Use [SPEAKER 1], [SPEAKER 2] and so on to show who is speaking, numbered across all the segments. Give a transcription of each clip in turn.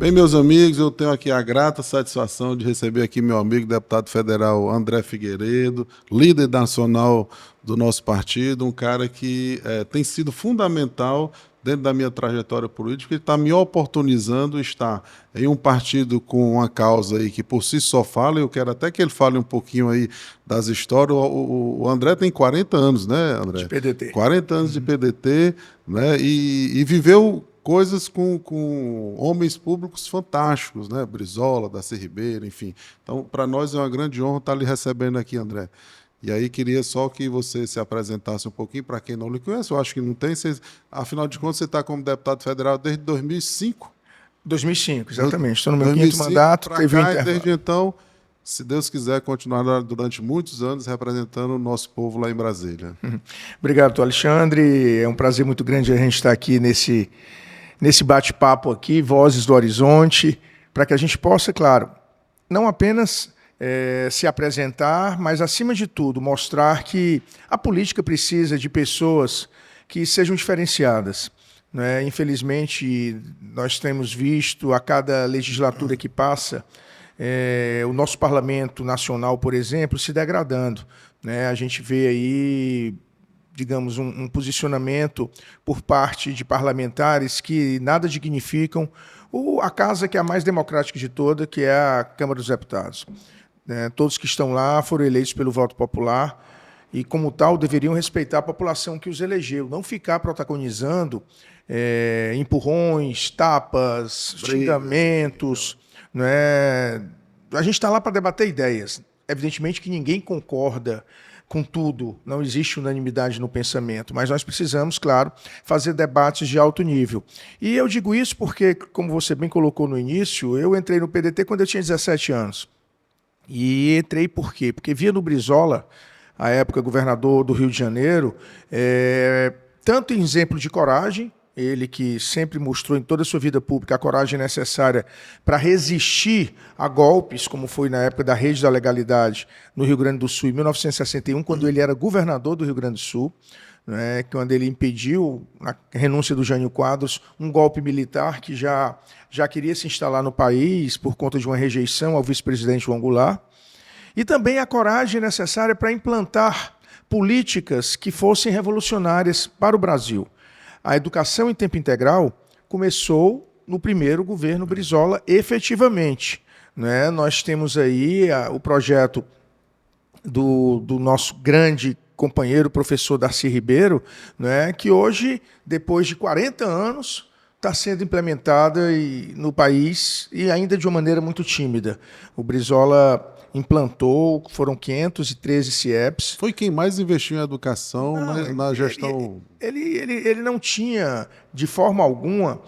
[SPEAKER 1] Bem, meus amigos, eu tenho aqui a grata satisfação de receber aqui meu amigo, deputado federal André Figueiredo, líder nacional do nosso partido, um cara que tem sido fundamental dentro da minha trajetória política. Ele está me oportunizando estar em um partido com uma causa aí que por si só fala. Eu quero até que ele fale um pouquinho aí das histórias. O André tem 40 anos, né, André?
[SPEAKER 2] De PDT.
[SPEAKER 1] 40 anos de PDT, né? E viveu coisas com homens públicos fantásticos, né? Brizola, Darcy Ribeiro, enfim. Então, para nós é uma grande honra estar lhe recebendo aqui, André. E aí queria só que você se apresentasse um pouquinho para quem não lhe conhece. Eu acho que não tem. Afinal de contas, você está como deputado federal desde 2005.
[SPEAKER 2] 2005, exatamente. Estou no meu
[SPEAKER 1] 2005
[SPEAKER 2] quinto mandato, teve um
[SPEAKER 1] cá,
[SPEAKER 2] intervalo.
[SPEAKER 1] desde então, se Deus quiser, continuar durante muitos anos representando o nosso povo lá em Brasília.
[SPEAKER 2] Obrigado, Alexandre. É um prazer muito grande a gente estar aqui nesse bate-papo aqui, Vozes do Horizonte, para que a gente possa, claro, não apenas se apresentar, mas, acima de tudo, mostrar que a política precisa de pessoas que sejam diferenciadas, né? Infelizmente, nós temos visto, a cada legislatura que passa, o nosso parlamento nacional, por exemplo, se degradando, né? A gente vê aí, digamos, um posicionamento por parte de parlamentares que nada dignificam a casa que é a mais democrática de toda, que é a Câmara dos Deputados. Todos que estão lá foram eleitos pelo voto popular e, como tal, deveriam respeitar a população que os elegeu, não ficar protagonizando empurrões, tapas, xingamentos. Né? A gente está lá para debater ideias. Evidentemente que ninguém concorda com tudo, não existe unanimidade no pensamento, mas nós precisamos, claro, fazer debates de alto nível. E eu digo isso porque, como você bem colocou no início, eu entrei no PDT quando eu tinha 17 anos. E entrei por quê? Porque via no Brizola, à época governador do Rio de Janeiro, tanto em exemplo de coragem, ele que sempre mostrou em toda a sua vida pública a coragem necessária para resistir a golpes, como foi na época da Rede da Legalidade no Rio Grande do Sul, em 1961, quando ele era governador do Rio Grande do Sul, né, quando ele impediu a renúncia do Jânio Quadros, um golpe militar que já queria se instalar no país por conta de uma rejeição ao vice-presidente João Goulart, e também a coragem necessária para implantar políticas que fossem revolucionárias para o Brasil. A educação em tempo integral começou no primeiro governo Brizola, efetivamente. Né? Nós temos aí o projeto do nosso grande companheiro, professor Darcy Ribeiro, né? Que hoje, depois de 40 anos, está sendo implementada no país e ainda de uma maneira muito tímida. O Brizola implantou, foram 513 CIEPs.
[SPEAKER 1] Foi quem mais investiu em educação na gestão...
[SPEAKER 2] Ele não tinha, de forma alguma,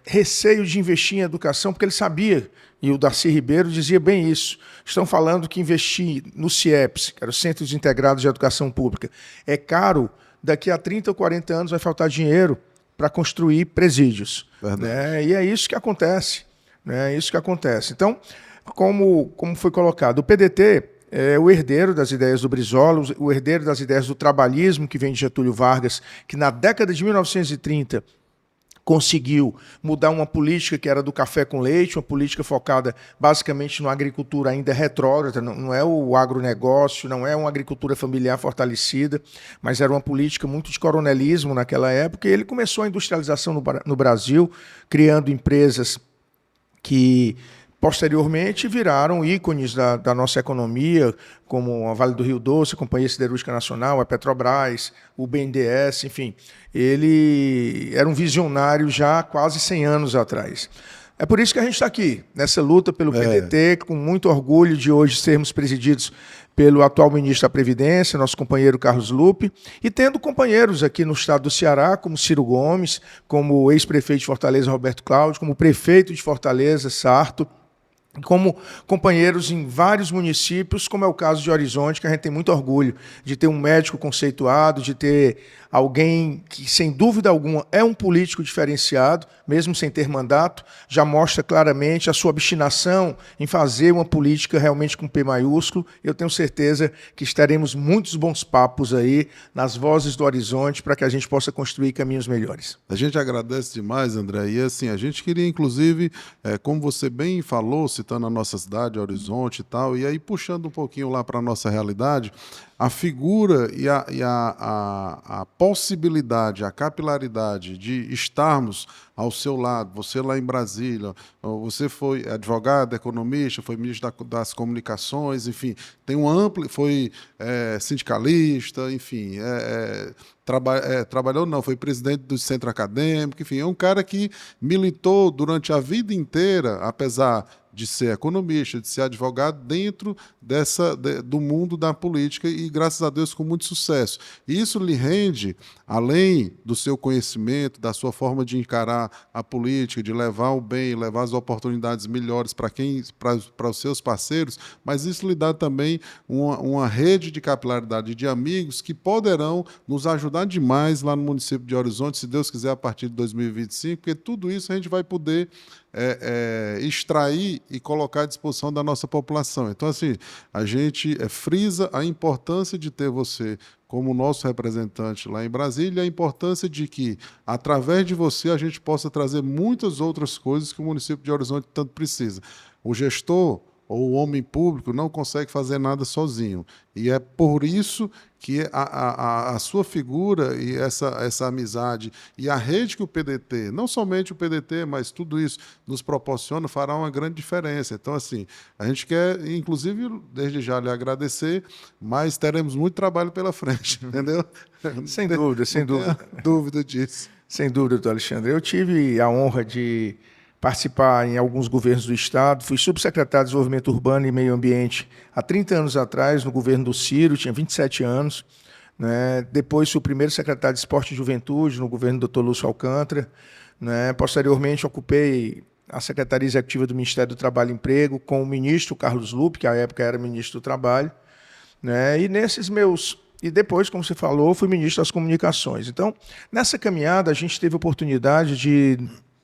[SPEAKER 2] receio de investir em educação, porque ele sabia, e o Darcy Ribeiro dizia bem isso, estão falando que investir no CIEPs, que era o Centros Integrados de Educação Pública, é caro, daqui a 30 ou 40 anos vai faltar dinheiro para construir presídios. Né? E é isso que acontece. Né? É isso que acontece. Então, como foi colocado, o PDT é o herdeiro das ideias do Brizola, o herdeiro das ideias do trabalhismo que vem de Getúlio Vargas, que na década de 1930 conseguiu mudar uma política que era do café com leite, uma política focada basicamente numa agricultura ainda retrógrada, não é o agronegócio, não é uma agricultura familiar fortalecida, mas era uma política muito de coronelismo naquela época, e ele começou a industrialização no Brasil, criando empresas que posteriormente viraram ícones da nossa economia, como a Vale do Rio Doce, a Companhia Siderúrgica Nacional, a Petrobras, o BNDES, enfim. Ele era um visionário já há quase 100 anos atrás. É por isso que a gente está aqui, nessa luta pelo PDT, com muito orgulho de hoje sermos presididos pelo atual ministro da Previdência, nosso companheiro Carlos Lupe, e tendo companheiros aqui no estado do Ceará, como Ciro Gomes, como o ex-prefeito de Fortaleza, Roberto Cláudio, como o prefeito de Fortaleza, Sarto, como companheiros em vários municípios, como é o caso de Horizonte, que a gente tem muito orgulho de ter um médico conceituado, de ter alguém que, sem dúvida alguma, é um político diferenciado, mesmo sem ter mandato, já mostra claramente a sua obstinação em fazer uma política realmente com P maiúsculo. Eu tenho certeza que estaremos muitos bons papos aí nas vozes do Horizonte para que a gente possa construir caminhos melhores.
[SPEAKER 1] A gente agradece demais, André, e assim, a gente queria, inclusive, como você bem falou, citando a nossa cidade, Horizonte e tal, e aí puxando um pouquinho lá para a nossa realidade, a figura e a possibilidade, a capilaridade de estarmos ao seu lado, você lá em Brasília, você foi advogado, economista, foi ministro das comunicações, enfim, tem um amplo, foi sindicalista, enfim, trabalhou não, foi presidente do centro acadêmico, enfim, é um cara que militou durante a vida inteira, apesar de ser economista, de ser advogado dentro do mundo da política e, graças a Deus, com muito sucesso. E isso lhe rende, além do seu conhecimento, da sua forma de encarar a política, de levar o bem, levar as oportunidades melhores para os seus parceiros, mas isso lhe dá também uma rede de capilaridade de amigos que poderão nos ajudar demais lá no município de Horizonte, se Deus quiser, a partir de 2025, porque tudo isso a gente vai poder extrair e colocar à disposição da nossa população. Então, assim, a gente frisa a importância de ter você como nosso representante lá em Brasília, a importância de que, através de você, a gente possa trazer muitas outras coisas que o município de Horizonte tanto precisa. O gestor ou o homem público não consegue fazer nada sozinho. E é por isso que a sua figura e essa amizade e a rede que o PDT, não somente o PDT, mas tudo isso nos proporciona, fará uma grande diferença. Então, assim, a gente quer, inclusive, desde já lhe agradecer, mas teremos muito trabalho pela frente, entendeu?
[SPEAKER 2] Sem dúvida, sem dúvida.
[SPEAKER 1] Dúvida disso.
[SPEAKER 2] Sem dúvida, doutor Alexandre. Eu tive a honra de participar em alguns governos do Estado, fui subsecretário de Desenvolvimento Urbano e Meio Ambiente há 30 anos atrás, no governo do Ciro, tinha 27 anos. Né? Depois fui o primeiro secretário de Esporte e Juventude, no governo do Dr. Lúcio Alcântara. Né? Posteriormente, ocupei a Secretaria Executiva do Ministério do Trabalho e Emprego com o ministro Carlos Lupe, que à época era ministro do Trabalho. Né? E depois, como você falou, fui ministro das Comunicações. Então, nessa caminhada, a gente teve a oportunidade de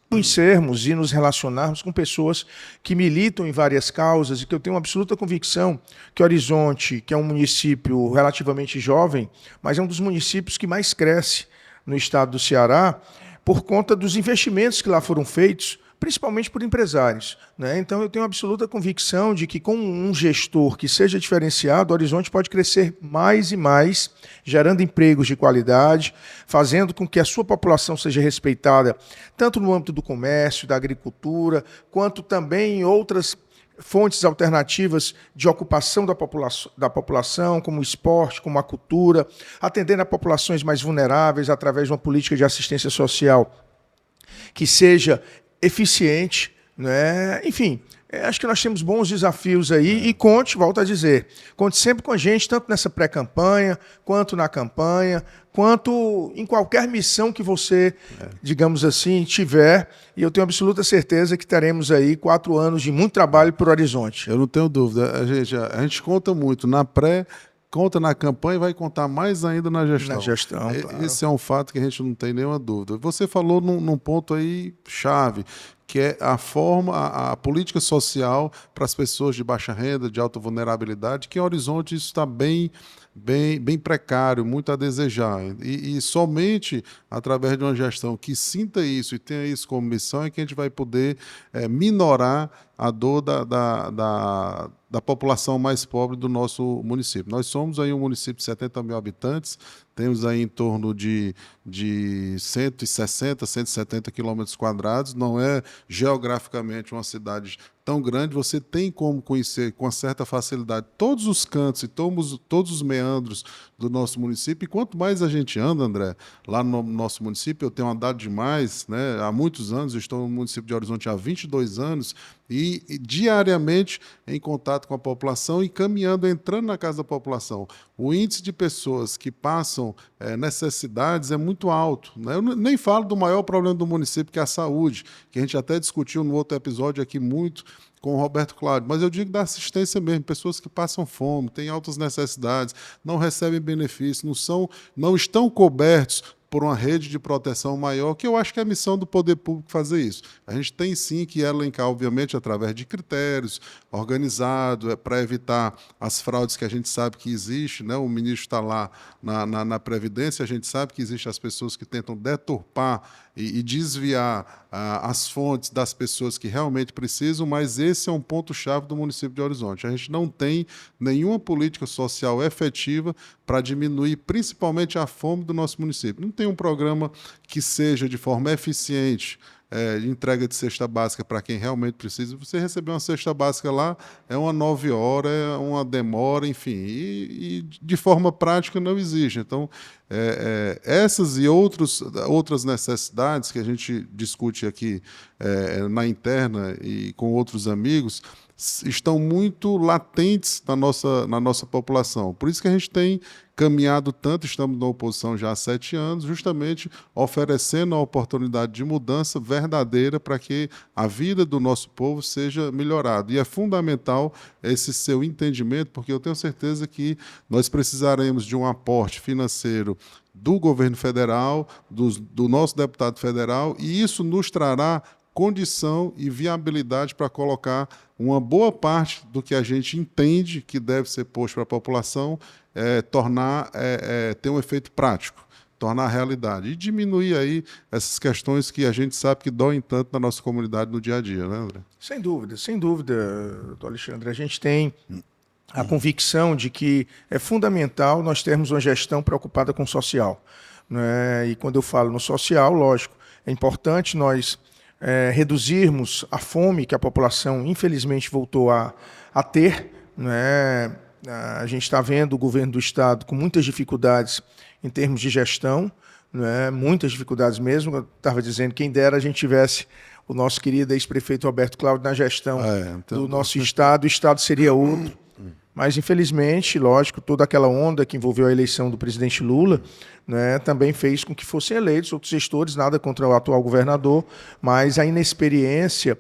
[SPEAKER 2] conhecermos e nos relacionarmos com pessoas que militam em várias causas e que eu tenho uma absoluta convicção que Horizonte, que é um município relativamente jovem, mas é um dos municípios que mais cresce no estado do Ceará por conta dos investimentos que lá foram feitos, principalmente por empresários. Né? Então, eu tenho absoluta convicção de que, com um gestor que seja diferenciado, o Horizonte pode crescer mais e mais, gerando empregos de qualidade, fazendo com que a sua população seja respeitada, tanto no âmbito do comércio, da agricultura, quanto também em outras fontes alternativas de ocupação da população, como o esporte, como a cultura, atendendo a populações mais vulneráveis através de uma política de assistência social que seja eficiente, né? Enfim, acho que nós temos bons desafios aí e volto a dizer, conte sempre com a gente, tanto nessa pré-campanha, quanto na campanha, quanto em qualquer missão que você, digamos assim, tiver, e eu tenho absoluta certeza que teremos aí 4 anos de muito trabalho para o Horizonte.
[SPEAKER 1] Eu não tenho dúvida, a gente conta muito na conta na campanha e vai contar mais ainda na gestão.
[SPEAKER 2] Na gestão, claro.
[SPEAKER 1] Esse é um fato que a gente não tem nenhuma dúvida. Você falou num ponto aí chave, que é a política social para as pessoas de baixa renda, de alta vulnerabilidade, que em Horizonte isso está bem precário, muito a desejar. E somente através de uma gestão que sinta isso e tenha isso como missão é que a gente vai poder minorar a dor da população mais pobre do nosso município. Nós somos aí um município de 70 mil habitantes, temos aí em torno de 160, 170 quilômetros quadrados, não é geograficamente uma cidade tão grande, você tem como conhecer com certa facilidade todos os cantos e todos os meandros do nosso município, e quanto mais a gente anda, André, lá no nosso município, eu tenho andado demais, né? Há muitos anos, eu estou no município de Horizonte há 22 anos, e diariamente em contato com a população e caminhando, entrando na casa da população. O índice de pessoas que passam necessidades é muito alto, né? Eu nem falo do maior problema do município, que é a saúde, que a gente até discutiu no outro episódio aqui muito com o Roberto Cláudio, mas eu digo da assistência mesmo, pessoas que passam fome, têm altas necessidades, não recebem benefícios, não estão cobertos por uma rede de proteção maior, que eu acho que é a missão do poder público fazer isso. A gente tem sim que elencar, obviamente, através de critérios, organizado, para evitar as fraudes que a gente sabe que existe, né? O ministro está lá na Previdência, a gente sabe que existem as pessoas que tentam deturpar e desviar as fontes das pessoas que realmente precisam, mas esse é um ponto-chave do município de Horizonte. A gente não tem nenhuma política social efetiva para diminuir principalmente a fome do nosso município. Não tem um programa que seja de forma eficiente, entrega de cesta básica para quem realmente precisa. Você receber uma cesta básica lá, é uma 9 horas, é uma demora, enfim, e de forma prática não existe. Então, essas e outras necessidades que a gente discute aqui na interna e com outros amigos, estão muito latentes na nossa população. Por isso que a gente tem caminhado tanto, estamos na oposição já há 7 anos, justamente oferecendo a oportunidade de mudança verdadeira para que a vida do nosso povo seja melhorada. E é fundamental esse seu entendimento, porque eu tenho certeza que nós precisaremos de um aporte financeiro do governo federal, do nosso deputado federal, e isso nos trará condição e viabilidade para colocar uma boa parte do que a gente entende que deve ser posto para a população, ter um efeito prático, tornar realidade e diminuir aí essas questões que a gente sabe que doem tanto na nossa comunidade no dia a dia, né, André?
[SPEAKER 2] Sem dúvida, doutor Alexandre. A gente tem a convicção de que é fundamental nós termos uma gestão preocupada com o social, né? E quando eu falo no social, lógico, é importante nós reduzirmos a fome que a população, infelizmente, voltou a ter, né? A gente está vendo o governo do Estado com muitas dificuldades em termos de gestão, né? Muitas dificuldades mesmo. Eu estava dizendo, quem dera a gente tivesse o nosso querido ex-prefeito Roberto Cláudio na gestão do nosso Estado, o Estado seria outro. Mas, infelizmente, lógico, toda aquela onda que envolveu a eleição do presidente Lula, né, também fez com que fossem eleitos outros gestores, nada contra o atual governador, mas a inexperiência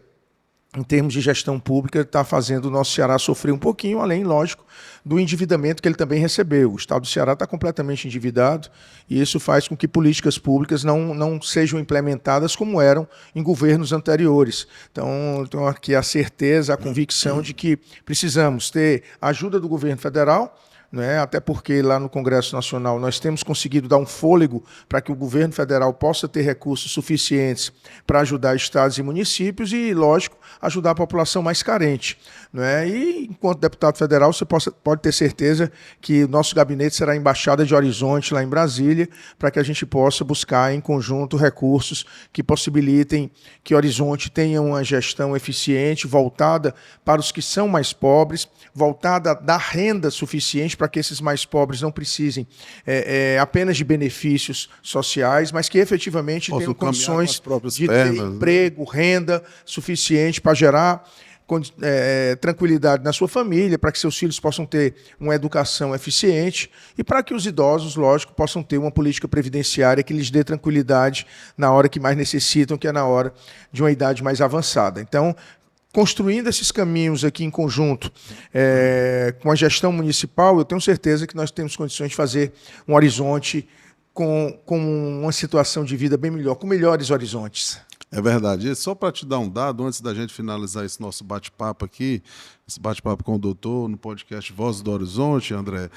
[SPEAKER 2] em termos de gestão pública está fazendo o nosso Ceará sofrer um pouquinho, além, lógico, do endividamento que ele também recebeu. O Estado do Ceará está completamente endividado e isso faz com que políticas públicas não sejam implementadas como eram em governos anteriores. Então, eu tenho aqui a certeza, a convicção de que precisamos ter a ajuda do governo federal, né? Até porque lá no Congresso Nacional nós temos conseguido dar um fôlego para que o governo federal possa ter recursos suficientes para ajudar estados e municípios e, lógico, ajudar a população mais carente, né? E, enquanto deputado federal, você pode ter certeza que o nosso gabinete será a Embaixada de Horizonte, lá em Brasília, para que a gente possa buscar em conjunto recursos que possibilitem que Horizonte tenha uma gestão eficiente, voltada para os que são mais pobres, voltada a dar renda suficiente para que esses mais pobres não precisem apenas de benefícios sociais, mas que efetivamente tenham condições de ter emprego, renda suficiente para gerar tranquilidade na sua família, para que seus filhos possam ter uma educação eficiente e para que os idosos, lógico, possam ter uma política previdenciária que lhes dê tranquilidade na hora que mais necessitam, que é na hora de uma idade mais avançada. Então, construindo esses caminhos aqui em conjunto com a gestão municipal, eu tenho certeza que nós temos condições de fazer um Horizonte com uma situação de vida bem melhor, com melhores horizontes.
[SPEAKER 1] É verdade. E só para te dar um dado, antes da gente finalizar esse nosso bate-papo aqui, esse bate-papo com o doutor no podcast Voz do Horizonte, André,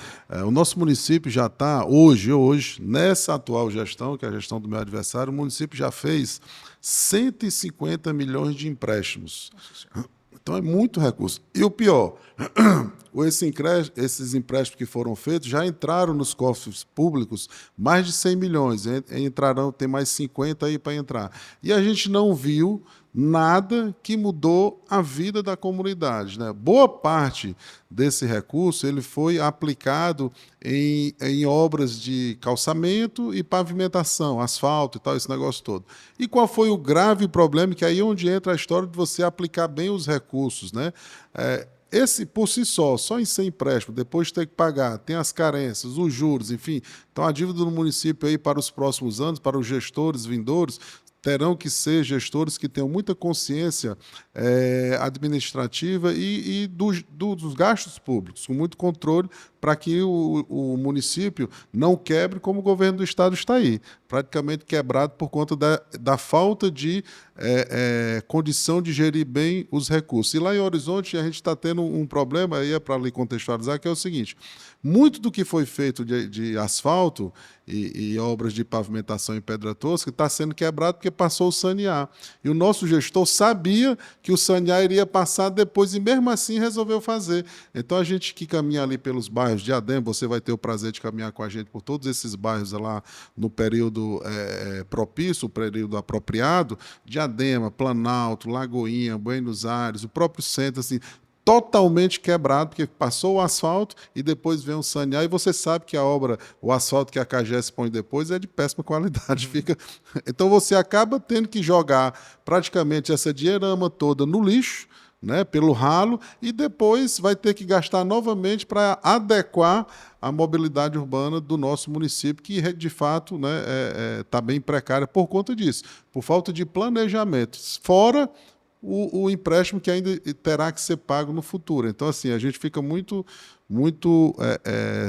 [SPEAKER 1] o nosso município já está, hoje, nessa atual gestão, que é a gestão do meu adversário, o município já fez 150 milhões de empréstimos. Então é muito recurso. E o pior, esses empréstimos que foram feitos já entraram nos cofres públicos mais de 100 milhões. Tem mais 50 aí para entrar. E a gente não viu nada que mudou a vida da comunidade, né? Boa parte desse recurso ele foi aplicado em obras de calçamento e pavimentação, asfalto e tal, esse negócio todo. E qual foi o grave problema? Que aí é onde entra a história de você aplicar bem os recursos, né? esse por si só em ser empréstimo, depois de ter que pagar, tem as carências, os juros, enfim. Então a dívida do município aí para os próximos anos, para os gestores vindouros, terão que ser gestores que tenham muita consciência administrativa e dos gastos públicos, com muito controle, para que o município não quebre como o governo do estado está aí, praticamente quebrado por conta da falta de condição de gerir bem os recursos. E lá em Horizonte a gente está tendo um problema, aí é para lhe contextualizar, que é o seguinte: muito do que foi feito de asfalto e obras de pavimentação em pedra tosca está sendo quebrado porque passou o sanear. E o nosso gestor sabia que o sanear iria passar depois e mesmo assim resolveu fazer. Então a gente que caminha ali pelos bairros de Diadema, você vai ter o prazer de caminhar com a gente por todos esses bairros lá no período propício, o período apropriado, Diadema, Planalto, Lagoinha, Buenos Aires, o próprio centro, assim, totalmente quebrado, porque passou o asfalto e depois vem o sanear, e você sabe que a obra, o asfalto que a CAGES põe depois é de péssima qualidade. Então você acaba tendo que jogar praticamente essa dinheirama toda no lixo, né, pelo ralo, e depois vai ter que gastar novamente para adequar a mobilidade urbana do nosso município, que de fato está bem precária por conta disso, por falta de planejamento, fora o empréstimo que ainda terá que ser pago no futuro. Então, assim, a gente fica muito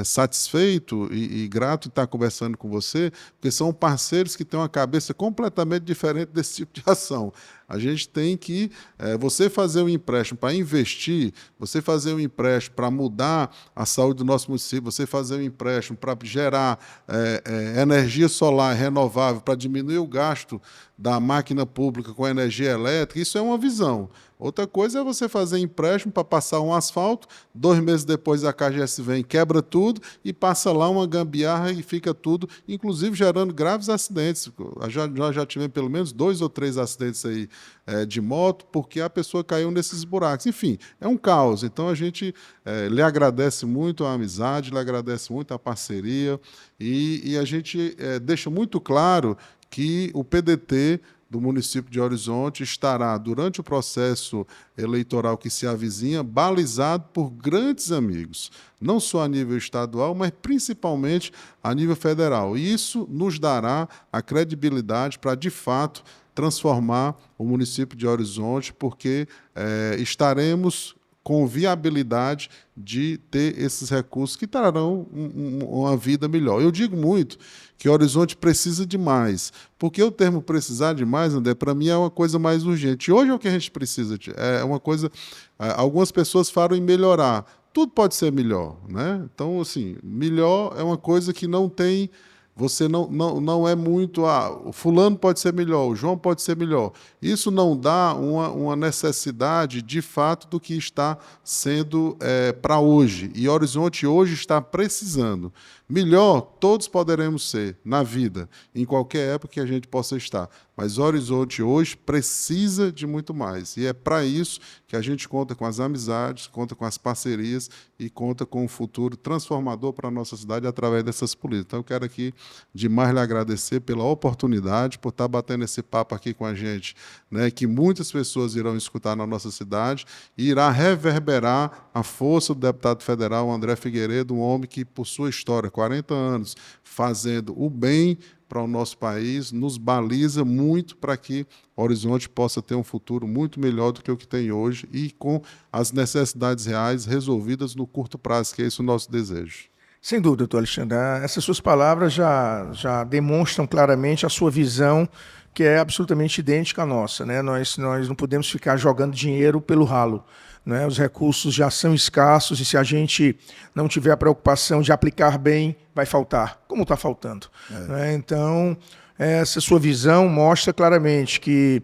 [SPEAKER 1] satisfeito e grato de estar conversando com você, porque são parceiros que têm uma cabeça completamente diferente desse tipo de ação. A gente tem que, você fazer um empréstimo para investir, você fazer um empréstimo para mudar a saúde do nosso município, você fazer um empréstimo para gerar energia solar renovável, para diminuir o gasto da máquina pública com energia elétrica, isso é uma visão. Outra coisa é você fazer empréstimo para passar um asfalto, 2 meses depois a CAGES vem, quebra tudo e passa lá uma gambiarra e fica tudo, inclusive gerando graves acidentes. Nós já tivemos pelo menos 2 ou 3 acidentes aí de moto, porque a pessoa caiu nesses buracos. Enfim, é um caos. Então a gente lhe agradece muito a amizade, lhe agradece muito a parceria e a gente deixa muito claro que o PDT do município de Horizonte estará, durante o processo eleitoral que se avizinha, balizado por grandes amigos, não só a nível estadual, mas principalmente a nível federal. E isso nos dará a credibilidade para, de fato, transformar o município de Horizonte, porque estaremos com viabilidade de ter esses recursos que trarão uma vida melhor. Eu digo muito que Horizonte precisa de mais, porque o termo precisar de mais, André, para mim é uma coisa mais urgente. Hoje é o que a gente precisa, é uma coisa... Algumas pessoas falam em melhorar. Tudo pode ser melhor, né? Então, assim, melhor é uma coisa que não tem... Você não é muito... o fulano pode ser melhor, o João pode ser melhor. Isso não dá uma necessidade, de fato, do que está sendo para hoje. E Horizonte hoje está precisando. Melhor, todos poderemos ser na vida, em qualquer época que a gente possa estar. Mas Horizonte hoje precisa de muito mais. E é para isso que a gente conta com as amizades, conta com as parcerias e conta com um futuro transformador para a nossa cidade através dessas políticas. Então, eu quero aqui demais lhe agradecer pela oportunidade, por estar batendo esse papo aqui com a gente, né, que muitas pessoas irão escutar na nossa cidade e irá reverberar a força do deputado federal André Figueiredo, um homem que, por sua história, 40 anos, fazendo o bem para o nosso país, nos baliza muito para que Horizonte possa ter um futuro muito melhor do que o que tem hoje e com as necessidades reais resolvidas no curto prazo, que é esse o nosso desejo.
[SPEAKER 2] Sem dúvida, doutor Alexandre. Essas suas palavras já demonstram claramente a sua visão, que é absolutamente idêntica à nossa, né? Nós não podemos ficar jogando dinheiro pelo ralo, né? Os recursos já são escassos e se a gente não tiver a preocupação de aplicar bem, vai faltar, como está faltando. Né? Então, essa sua visão mostra claramente que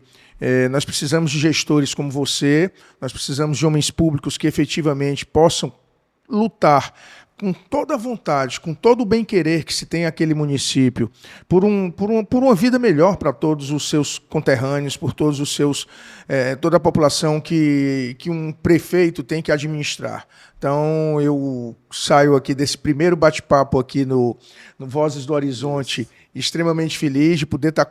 [SPEAKER 2] nós precisamos de gestores como você, nós precisamos de homens públicos que efetivamente possam lutar com toda a vontade, com todo o bem-querer que se tem aquele município, por uma vida melhor para todos os seus conterrâneos, por todos os seus, toda a população que um prefeito tem que administrar. Então, eu saio aqui desse primeiro bate-papo aqui no Vozes do Horizonte extremamente feliz de poder estar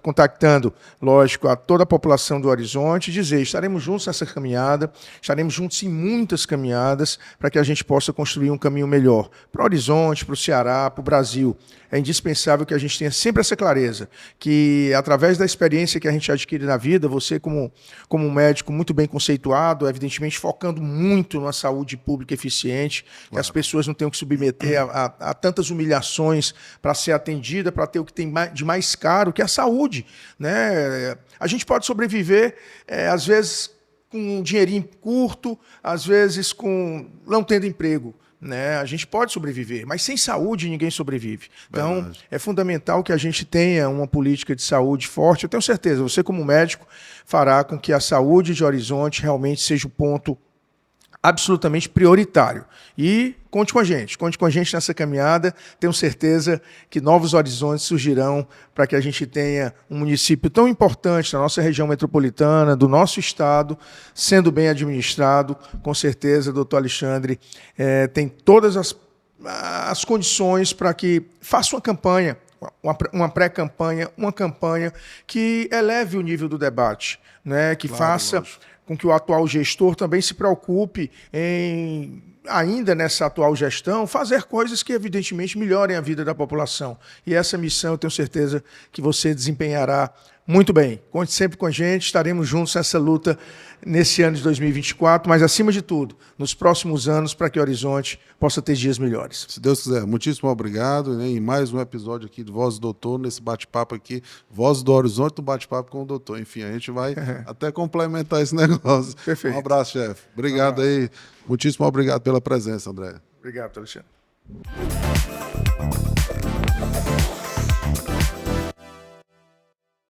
[SPEAKER 2] contactando, lógico, a toda a população do Horizonte e dizer, estaremos juntos nessa caminhada, estaremos juntos em muitas caminhadas para que a gente possa construir um caminho melhor para o Horizonte, para o Ceará, para o Brasil. É indispensável que a gente tenha sempre essa clareza, que através da experiência que a gente adquire na vida, você como um médico muito bem conceituado, evidentemente focando muito na saúde pública eficiente, que as pessoas não tenham que submeter a tantas humilhações para ser atendida, para ter o que tem de mais caro, que é a saúde, né? A gente pode sobreviver, às vezes, com um dinheirinho curto, às vezes com não tendo emprego, né? A gente pode sobreviver, mas sem saúde ninguém sobrevive. Então, verdade. É fundamental que a gente tenha uma política de saúde forte. Eu tenho certeza, você como médico fará com que a saúde de Horizonte realmente seja o ponto absolutamente prioritário. E conte com a gente nessa caminhada. Tenho certeza que novos horizontes surgirão para que a gente tenha um município tão importante na nossa região metropolitana, do nosso estado, sendo bem administrado. Com certeza, doutor Alexandre tem todas as condições para que faça uma campanha, uma pré-campanha, uma campanha que eleve o nível do debate, né? Que faça... Lógico. Com que o atual gestor também se preocupe em, ainda nessa atual gestão, fazer coisas que evidentemente melhorem a vida da população. E essa missão eu tenho certeza que você desempenhará muito bem. Conte sempre com a gente, estaremos juntos nessa luta nesse ano de 2024, mas acima de tudo, nos próximos anos, para que o Horizonte possa ter dias melhores.
[SPEAKER 1] Se Deus quiser. Muitíssimo obrigado, né? Em mais um episódio aqui do Voz do Doutor, nesse bate-papo aqui, Voz do Horizonte, do bate-papo com o doutor. Enfim, a gente vai até complementar esse negócio.
[SPEAKER 2] Perfeito.
[SPEAKER 1] Um abraço, chefe. Obrigado aí. Muitíssimo obrigado pela presença, André.
[SPEAKER 2] Obrigado, Alexandre.